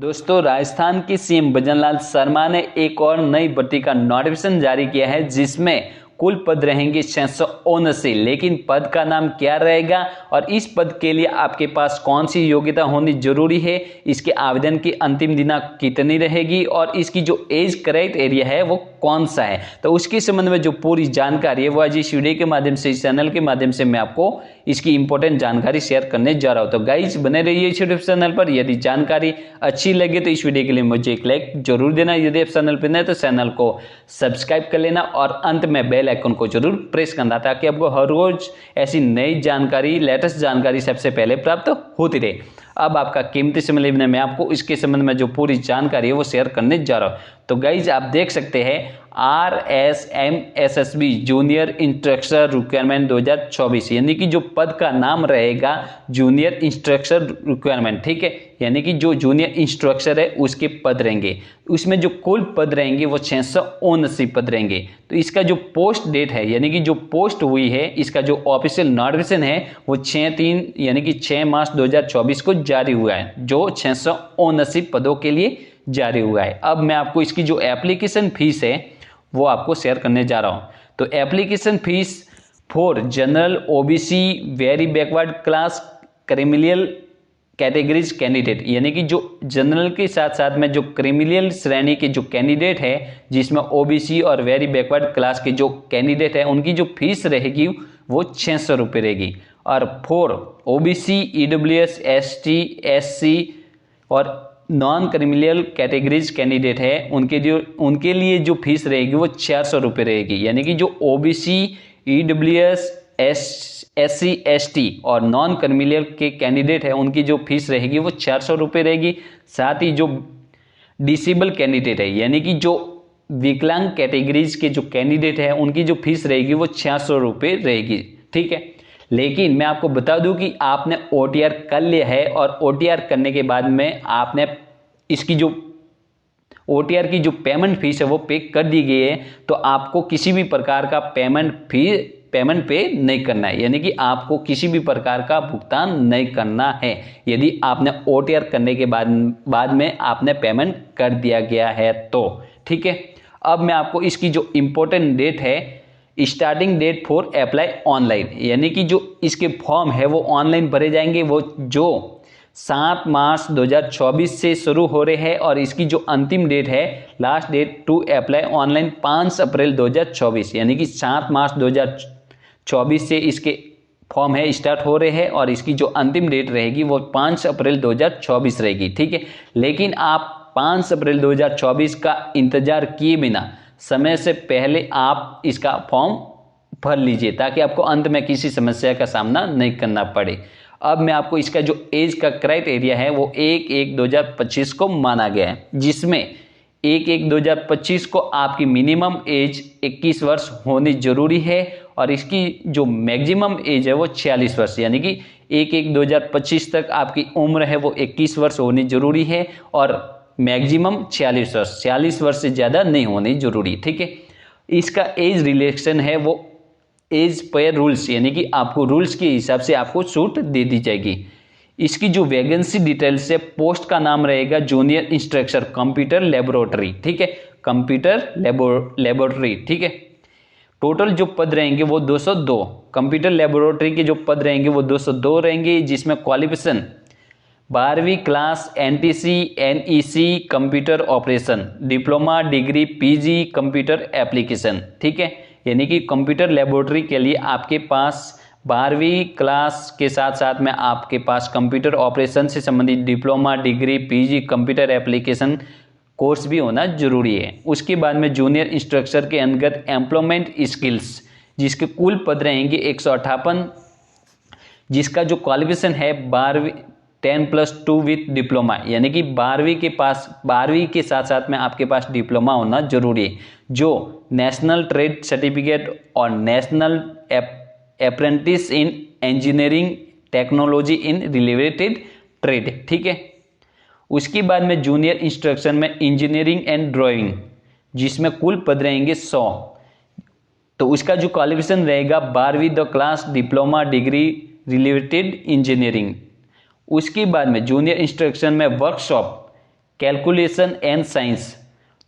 दोस्तों, राजस्थान के सीएम भजनलाल शर्मा ने एक और नई भर्ती का नोटिफिकेशन जारी किया है जिसमें कुल पद रहेंगे 679। लेकिन पद का नाम क्या रहेगा और इस पद के लिए आपके पास कौन सी योग्यता होनी जरूरी है, इसके आवेदन की अंतिम दिनांक कितनी रहेगी और इसकी जो एज क्राइटेरिया है वो कौन सा है, तो उसके संबंध में जो पूरी जानकारी है वो आज इस वीडियो के माध्यम से, इस चैनल के माध्यम से मैं आपको इसकी इंपॉर्टेंट जानकारी शेयर करने जा रहा हूं। तो गाइज बने रहिए इस यूट्यूब चैनल पर। यदि जानकारी अच्छी लगे तो इस वीडियो के लिए मुझे एक लाइक जरूर देना। यदि आप चैनल पर नए तो चैनल को सब्सक्राइब कर लेना और अंत में बेल आइकन को जरूर प्रेस करना ताकि आपको हर रोज ऐसी नई जानकारी, लेटेस्ट जानकारी सबसे पहले प्राप्त होती रहे। अब आपका कीमती समय लेने में आपको इसके संबंध में जो पूरी जानकारी है वो शेयर करने जा रहा हूं। तो गाइज आप देख सकते हैं RSMSSB जूनियर इंस्ट्रक्टर रिक्वायरमेंट 2024, यानी कि जो पद का नाम रहेगा जूनियर इंस्ट्रक्टर रिक्वायरमेंट, ठीक है, यानी कि जो जूनियर इंस्ट्रक्टर है उसके पद रहेंगे। उसमें जो कुल पद रहेंगे वो 679 पद रहेंगे। तो इसका जो पोस्ट डेट है, यानी कि जो पोस्ट हुई है, इसका जो ऑफिशियल नोटिफिकेशन है वो 6/3 यानी कि 6 मार्च 2024 को जारी हुआ है, जो 679 पदों के लिए जारी हुआ है। अब मैं आपको इसकी जो एप्लीकेशन फीस है वो आपको शेयर करने जा रहा हूं। तो application fees for general OBC very backward class criminal categories candidate, यानी कि जो जनरल के साथ साथ में जो क्रिमिनल श्रेणी के जो कैंडिडेट है, जिसमें OBC और वेरी बैकवर्ड क्लास के जो कैंडिडेट है उनकी जो फीस रहेगी वो 600 रुपये रहेगी। और for OBC EWS ST SC और नॉन क्रिमिनल कैटेगरीज कैंडिडेट है उनके लिए जो फीस रहेगी वो 400 रुपये रहेगी। यानी कि जो OBC EWS SC ST और नॉन क्रिमिनल के कैंडिडेट है उनकी जो फीस रहेगी वो 400 रुपये रहेगी। साथ ही जो डिसेबल कैंडिडेट है, यानी कि जो विकलांग कैटेगरीज के जो कैंडिडेट है उनकी जो फीस रहेगी वो 600 रुपये रहेगी, ठीक है। लेकिन मैं आपको बता दूं कि आपने OTR कर लिया है और OTR करने के बाद में आपने इसकी जो OTR की जो पेमेंट फीस है वो पे कर दी गई है, तो आपको किसी भी प्रकार का पेमेंट पे नहीं करना है, यानी कि आपको किसी भी प्रकार का भुगतान नहीं करना है यदि आपने OTR करने के बाद में आपने पेमेंट कर दिया गया है तो, ठीक है। अब मैं आपको इसकी जो इम्पोर्टेंट डेट है, starting date for apply online, यानी कि जो इसके फॉर्म है वो ऑनलाइन भरे जाएंगे, वो जो 7 मार्च 2024 से शुरू हो रहे हैं और इसकी जो अंतिम डेट है, last date to apply online 5 April 2024, यानी कि 7 मार्च 2024 से इसके फॉर्म है स्टार्ट हो रहे हैं और इसकी जो अंतिम डेट रहेगी वो 5 अप्रैल 2024 रहेगी, ठीक है। लेकिन आप 5 अप्रैल 2024 का इंतजार किए बिना समय से पहले आप इसका फॉर्म भर लीजिए ताकि आपको अंत में किसी समस्या का सामना नहीं करना पड़े। अब मैं आपको इसका जो एज का क्राइटेरिया है वो 1/1/2025 को माना गया है, जिसमें 1/1/2025 को आपकी मिनिमम एज 21 वर्ष होनी जरूरी है और इसकी जो मैक्सिमम एज है वो 46 वर्ष, यानी कि 1/1/2025 तक आपकी उम्र है वो 21 वर्ष होनी जरूरी है और मैक्सिमम 46 वर्ष से ज़्यादा नहीं होनी जरूरी, ठीक है। इसका एज रिलेक्शन है वो एज पर रूल्स, यानी कि आपको रूल्स के हिसाब से आपको छूट दे दी जाएगी। इसकी जो वैकेंसी डिटेल्स है, पोस्ट का नाम रहेगा जूनियर इंस्ट्रक्टर कंप्यूटर लेबोरेटरी, ठीक है, कंप्यूटर लेबोरेटरी, ठीक है। टोटल जो पद रहेंगे वो 202, कंप्यूटर लेबोरेटरी के जो पद रहेंगे वो 202 रहेंगे, जिसमें क्वालिफिकेशन 12वीं class NTC NEC computer operation, diploma degree PG computer application, ठीक है। यानी कि कंप्यूटर लेबोरेटरी के लिए आपके पास 12वीं क्लास के साथ साथ में आपके पास कंप्यूटर ऑपरेशन से संबंधित diploma degree PG computer application course भी होना जरूरी है। उसके बाद में जूनियर इंस्ट्रक्टर के अंतर्गत एम्प्लॉयमेंट स्किल्स, जिसके कुल पद रहेंगे 158, जिसका जो क्वालिफिकेशन है 12वीं 10+2 विथ डिप्लोमा, यानी कि 12वीं के साथ साथ में आपके पास डिप्लोमा होना जरूरी है, जो नेशनल ट्रेड सर्टिफिकेट और national apprentice in engineering technology in related trade, ठीक है। उसके बाद में जूनियर इंस्ट्रक्शन में इंजीनियरिंग एंड ड्राइंग, जिसमें कुल पद रहेंगे 100, तो उसका जो क्वालिफिकेशन रहेगा 12वीं the class diploma degree related engineering. उसके बाद में जूनियर इंस्ट्रक्शन में वर्कशॉप कैलकुलेशन एंड साइंस,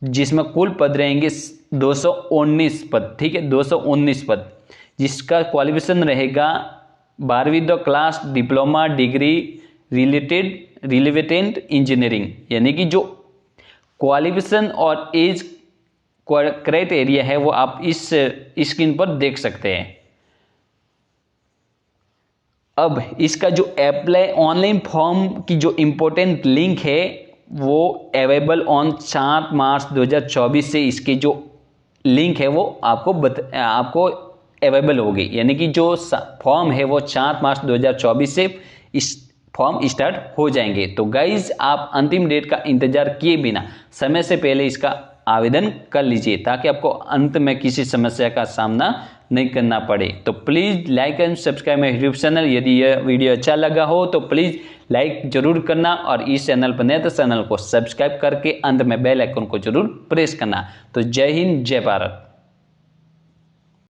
जिसमें कुल पद रहेंगे 219 पद, ठीक है, 219 पद, जिसका क्वालिफिकेशन रहेगा 12वीं the class diploma degree relevant engineering, यानी कि जो क्वालिफिकेशन और एज क्राइटेरिया है वो आप इस स्क्रीन पर देख सकते हैं। अब इसका जो अप्लाई ऑनलाइन फॉर्म की जो इम्पोर्टेंट लिंक है वो अवेलेबल ऑन 7 मार्च 2024 से इसकी जो लिंक है वो आपको अवेलेबल होगी, यानी कि जो फॉर्म है वो 7 मार्च 2024 से इस फॉर्म स्टार्ट हो जाएंगे। तो गाइज आप अंतिम डेट का इंतजार किए बिना समय से पहले इसका आवेदन कर लीजिए, ताकि आपको अंत में किसी समस्या का सामना नहीं करना पड़े। तो please like and subscribe my YouTube channel. यदि यह वीडियो अच्छा लगा हो तो प्लीज़ लाइक जरूर करना, और इस चैनल पर नए तो चैनल को सब्सक्राइब करके अंत में बेल आइकन को जरूर प्रेस करना। तो जय हिंद, जय भारत।